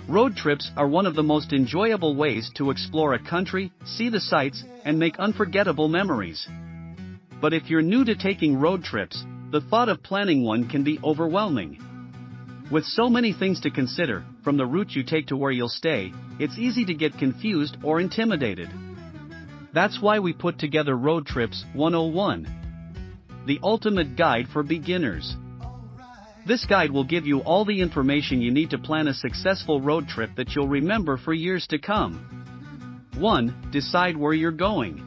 Road trips are one of the most enjoyable ways to explore a country, see the sights, and make unforgettable memories. But if you're new to taking road trips, the thought of planning one can be overwhelming. With so many things to consider, from the route you take to where you'll stay, it's easy to get confused or intimidated. That's why we put together Road Trips 101, the ultimate guide for beginners. This guide will give you all the information you need to plan a successful road trip that you'll remember for years to come. 1. Decide where you're going.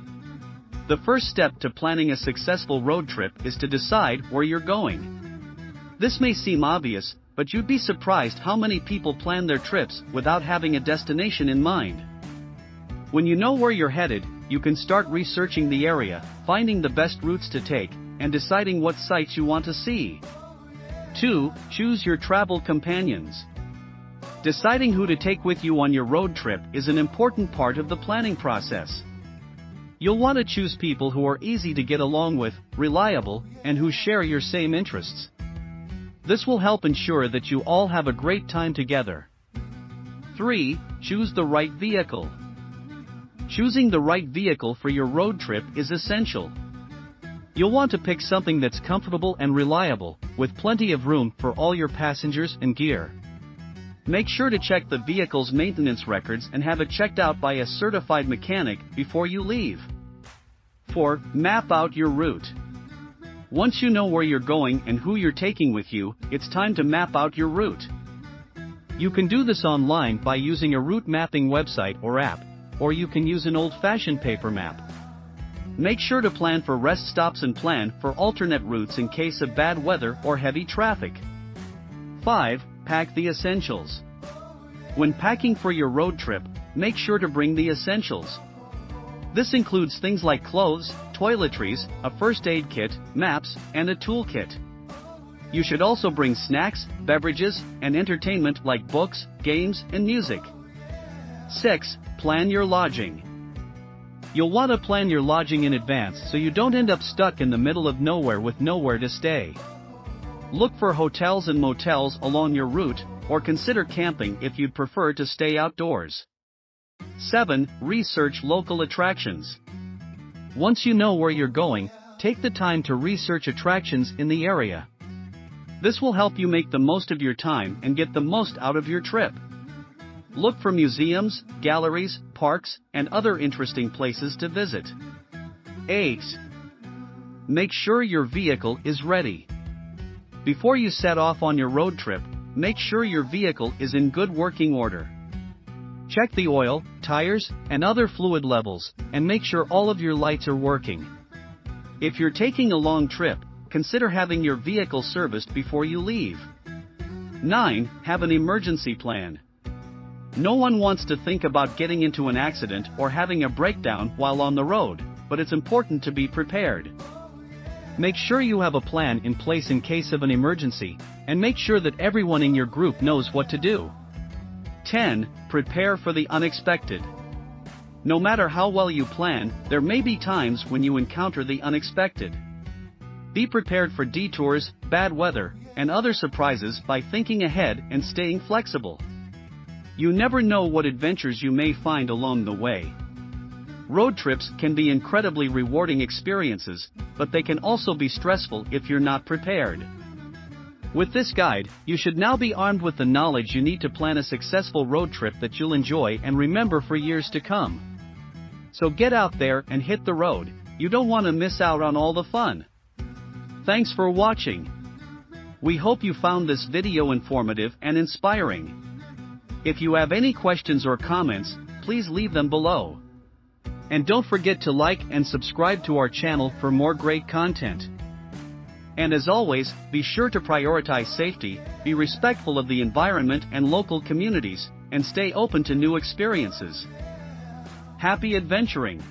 The first step to planning a successful road trip is to decide where you're going. This may seem obvious, but you'd be surprised how many people plan their trips without having a destination in mind. When you know where you're headed, you can start researching the area, finding the best routes to take, and deciding what sights you want to see. 2. Choose your travel companions. Deciding who to take with you on your road trip is an important part of the planning process. You'll want to choose people who are easy to get along with, reliable, and who share your same interests. This will help ensure that you all have a great time together. 3. Choose the right vehicle. Choosing the right vehicle for your road trip is essential. You'll want to pick something that's comfortable and reliable, with plenty of room for all your passengers and gear. Make sure to check the vehicle's maintenance records and have it checked out by a certified mechanic before you leave. 4. Map out your route. Once you know where you're going and who you're taking with you, it's time to map out your route. You can do this online by using a route mapping website or app, or you can use an old-fashioned paper map. Make sure to plan for rest stops and plan for alternate routes in case of bad weather or heavy traffic. 5. Pack the essentials. When packing for your road trip, make sure to bring the essentials. This includes things like clothes, toiletries, a first aid kit, maps, and a toolkit. You should also bring snacks, beverages, and entertainment like books, games, and music. 6. Plan your lodging. You'll want to plan your lodging in advance so you don't end up stuck in the middle of nowhere with nowhere to stay. Look for hotels and motels along your route, or consider camping if you'd prefer to stay outdoors. 7. Research local attractions. Once you know where you're going, take the time to research attractions in the area. This will help you make the most of your time and get the most out of your trip. Look for museums, galleries, parks, and other interesting places to visit. 8. Make sure your vehicle is ready. Before you set off on your road trip, make sure your vehicle is in good working order. Check the oil, tires, and other fluid levels, and make sure all of your lights are working. If you're taking a long trip, consider having your vehicle serviced before you leave. 9. Have an emergency plan. No one wants to think about getting into an accident or having a breakdown while on the road, but it's important to be prepared. Make sure you have a plan in place in case of an emergency, and make sure that everyone in your group knows what to do. 10. Prepare for the unexpected. No matter how well you plan, there may be times when you encounter the unexpected. Be prepared for detours, bad weather, and other surprises by thinking ahead and staying flexible. You never know what adventures you may find along the way. Road trips can be incredibly rewarding experiences, but they can also be stressful if you're not prepared. With this guide, you should now be armed with the knowledge you need to plan a successful road trip that you'll enjoy and remember for years to come. So get out there and hit the road. You don't want to miss out on all the fun. Thanks for watching. We hope you found this video informative and inspiring. If you have any questions or comments, please leave them below. And don't forget to like and subscribe to our channel for more great content. And as always, be sure to prioritize safety, be respectful of the environment and local communities, and stay open to new experiences. Happy adventuring!